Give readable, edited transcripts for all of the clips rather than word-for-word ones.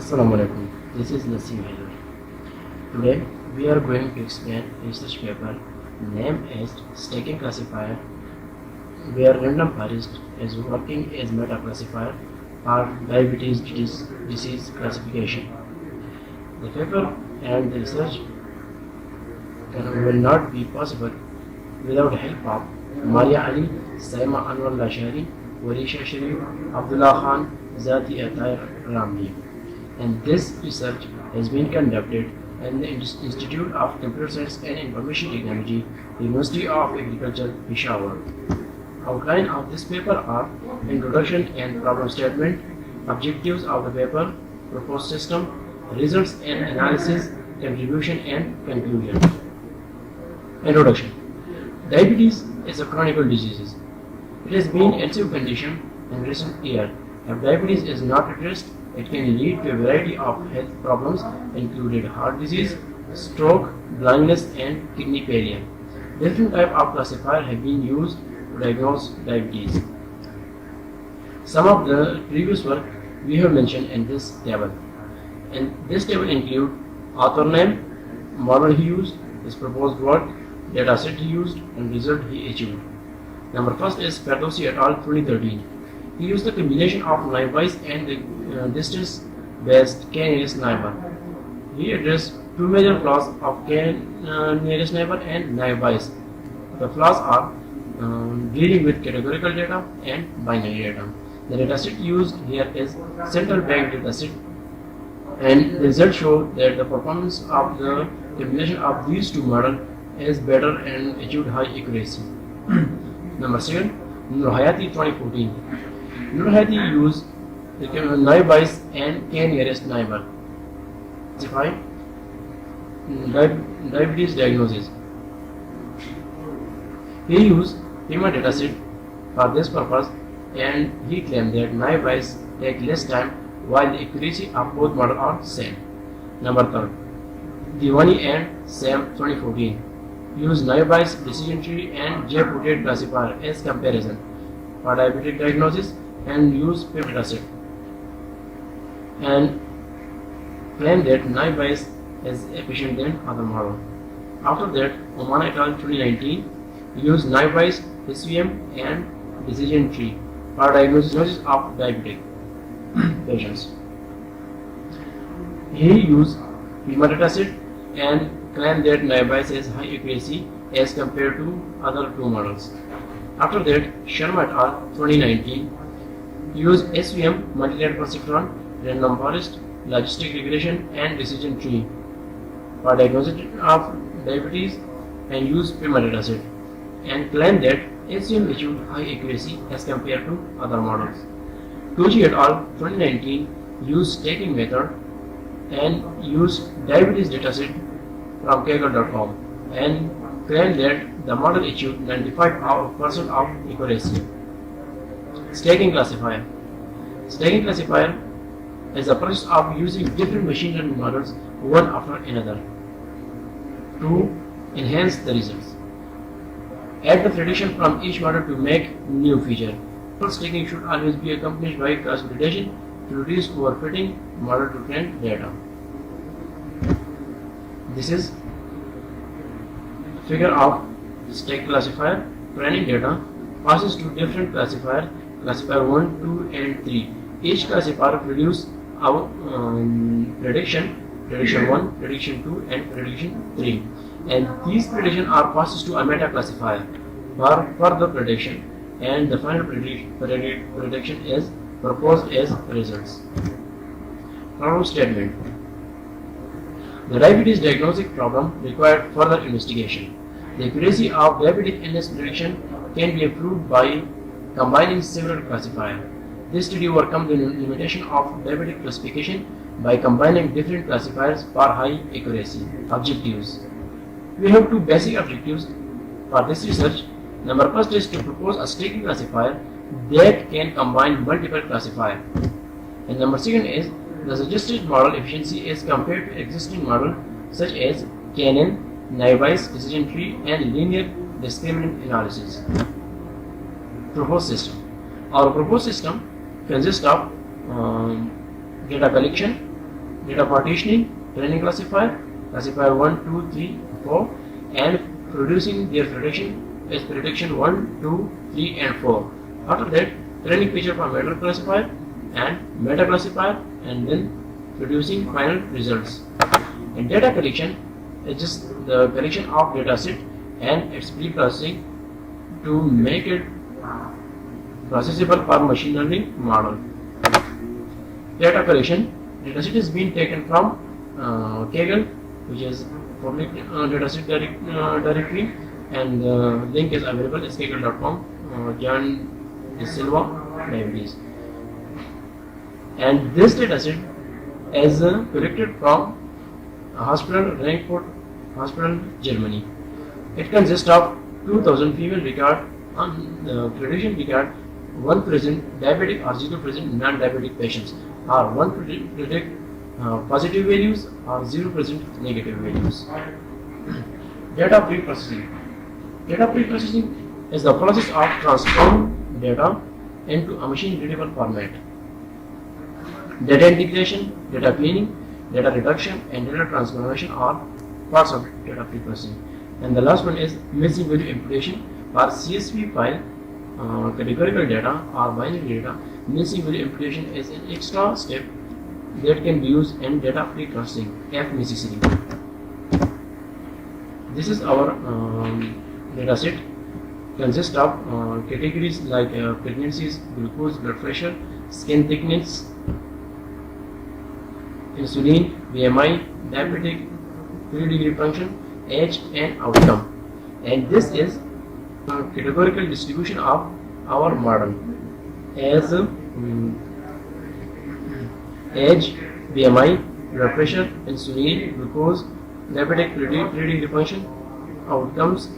Assalamualaikum. This is Nasim here. Today we are going to explain research paper named as Stacking Classifier, where random forest is working as meta classifier for diabetes disease classification. The paper and the research will not be possible without help of Maria Ali, Saima Anwar Lashari, Warisha Sharif, Abdullah Khan, Zati Atayr Ramli. And this research has been conducted in the Institute of Computer Science and Information Technology, University of Agriculture, Peshawar. Outline of this paper are introduction and problem statement, objectives of the paper, proposed system, results and analysis, contribution and conclusion. Introduction. Diabetes is a chronic disease. It has been an active condition in recent years. If diabetes is not addressed, it can lead to a variety of health problems, including heart disease, stroke, blindness, and kidney failure. Different types of classifiers have been used to diagnose diabetes. Some of the previous work we have mentioned in this table. And this table includes author name, model he used, his proposed work, data set he used, and result he achieved. Number first is Ferdowsi et al. 2013. He used the combination of naive and distance-based k-nearest neighbor. He addressed two major flaws of k-nearest neighbor and naive. The flaws are dealing with categorical data and binary data. The dataset used here is central bank dataset, and the results show that the performance of the combination of these two models is better and achieved high accuracy. Number second, Nurhayati 2014. Nurhayati used naive and k-nearest neighbor. Classify diabetes diagnosis. He used PIMA dataset for this purpose, and he claimed that naive take less time while the accuracy of both models are same. Number third, Diwani and Sam 2014 use naive decision tree and J-footed classifier as comparison for diabetic diagnosis and use PIM dataset, and claim that naive is efficient than other model. After that, Oman et al. 2019 used naive SVM and decision tree for diagnosis of diabetic patients. He used PIMA dataset and claimed that naive has high accuracy as compared to other two models. After that, Sharma et al. 2019 used SVM, multi-layer persistron, random forest, logistic regression, and decision tree for diagnosis of diabetes and used PIMA dataset, and claimed that SVM achieved high accuracy as compared to other models. Toji et al. 2019 used stacking method and used diabetes dataset from kaggle.com and claimed that the model achieved 95% of accuracy. Stacking classifier. Stacking classifier is the process of using different machine learning models one after another to enhance the results. Add the prediction from each model to make new feature. Stacking should always be accompanied by cross validation to reduce overfitting model to trained data. This is figure of stack classifier. Training data passes to different classifier 1, 2, and 3. Each classifier produces our prediction 1, prediction 2, and prediction 3. And these predictions are passed to a meta classifier for further prediction, and the final prediction is proposed as results. Problem statement. The diabetes diagnostic problem required further investigation. The accuracy of diabetic illness prediction can be improved by combining several classifiers. This study overcomes the limitation of diabetic classification by combining different classifiers for high accuracy. Objectives. We have two basic objectives for this research. Number first is to propose a stacking classifier that can combine multiple classifiers. And number second is the suggested model efficiency is compared to existing models such as KNN, naive decision tree, and linear discriminant analysis. Proposed system. Our proposed system consists of data collection, data partitioning, training classifier, classifier 1, 2, 3, 4, and producing their prediction as prediction 1, 2, 3, and 4. After that, training feature for meta classifier and meta classifier, and then producing final results. And data collection is just the collection of data set and its pre-processing to make it processable for machine learning model. Data collection, data set is being taken from Kaggle, which is public data set directory, and the link is available at kaggle.com, John De Silva libraries. And this data set is collected from a hospital, Frankfurt Hospital, Germany. It consists of 2000 female record on the prediction record, 1 present diabetic or 0 present non-diabetic patients, or 1 predict positive values or 0% negative values. Data pre-processing. Data pre-processing is the process of transforming data into a machine-readable format. Data integration, data cleaning, data reduction, and data transformation are parts of data pre-processing. And the last one is missing value imputation for CSV file, categorical data or binary data. Missing value imputation is an extra step that can be used in data pre-processing if necessary. This is our data set. Consists of categories like pregnancies, glucose, blood pressure, skin thickness, insulin, BMI, diabetic, 3-degree function, age, and outcome. And this is a categorical distribution of our model as age, BMI, blood pressure, insulin, glucose, diabetic, 3-degree function, outcomes,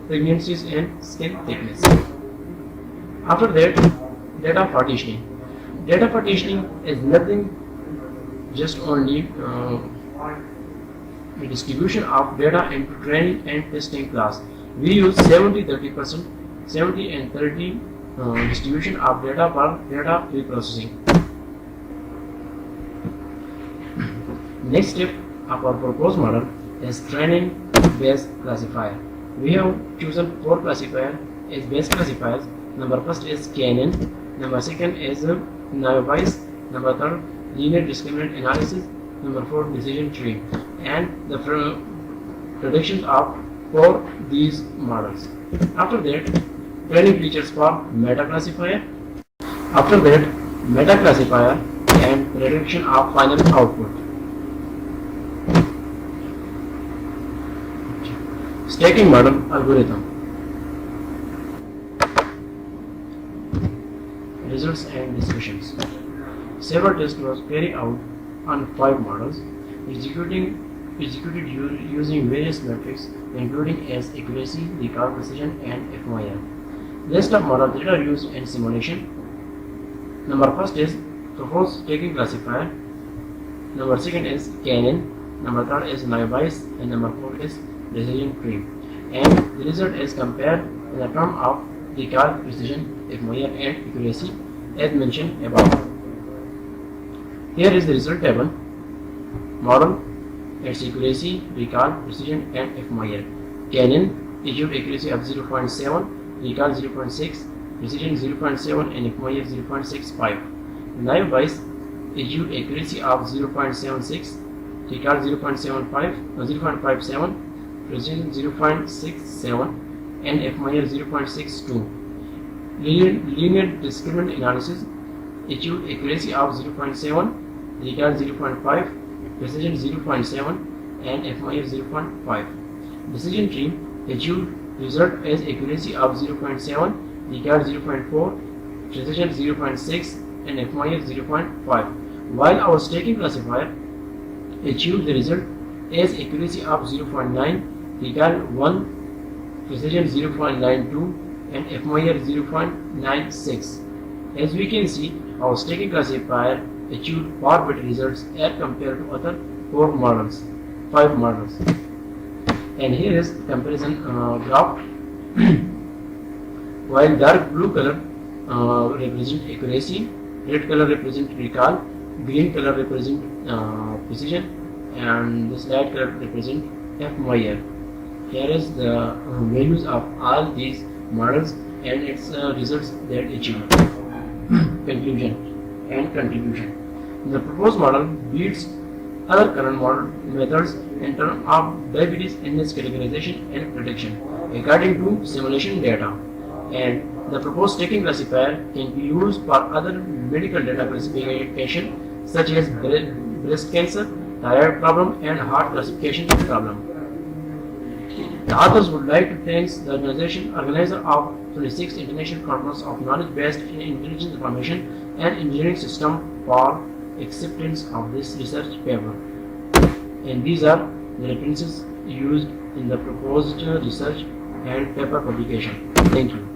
pregnancies, and skin thickness. After that, data partitioning. Data partitioning is nothing, just only the distribution of data into training and testing class. We use 70-30%, 70 and 30 distribution of data for data pre-processing. Next step of our proposed model is training based classifier. We have chosen 4 classifiers as base classifiers. Number first is Canon, number second is Naive, number third linear discriminant analysis, number 4 decision tree, and the predictions of for these models. After that, training features for meta classifier. After that, meta classifier and prediction of final output. Stacking model algorithm. Results and discussions. Several tests was carried out on 5 models, executed using various metrics, including as accuracy, recall, precision, and FOIA. List of models that are used in simulation. Number first is proposed stacking classifier. Number second is Canon. Number third is Naive, and number 4 is decision tree. And the result is compared in the term of recall, precision, FOIA, and accuracy as mentioned above. Here is the result table. Model, its accuracy, recall, precision, and FOIA. Canon achieved accuracy of 0.7, recall 0.6, precision 0.7, and FOIA 0.65. Naive achieved accuracy of 0.76, recall 0.57, precision 0.67, and FOIA 0.62. Linear discriminant analysis achieved accuracy of 0.7, recall 0.5, precision 0.7, and FOIA 0.5. Decision tree achieved result as accuracy of 0.7, recall 0.4, precision 0.6, and FOIA 0.5. While our stacking classifier achieved the result as accuracy of 0.9, recall 1, precision 0.92, and FOIA 0.96. As we can see, our stacking classifier achieved far better results as compared to other 5 models. And here is the comparison graph. While dark blue color represents accuracy, red color represents recall, Green color represent precision, and this light color represent F-Meyer. Here is the values of all these models and its results that achieve. Conclusion and contribution. The proposed model beats other current model methods in terms of diabetes index categorization and prediction according to simulation data, and the proposed stacking classifier can be used for other medical data classification such as breast cancer, thyroid problem, and heart classification problem. The authors would like to thank the organizer of 26th International Conference of Knowledge-Based Intelligence Information and Engineering System for acceptance of this research paper. And these are the references used in the proposed research and paper publication. Thank you.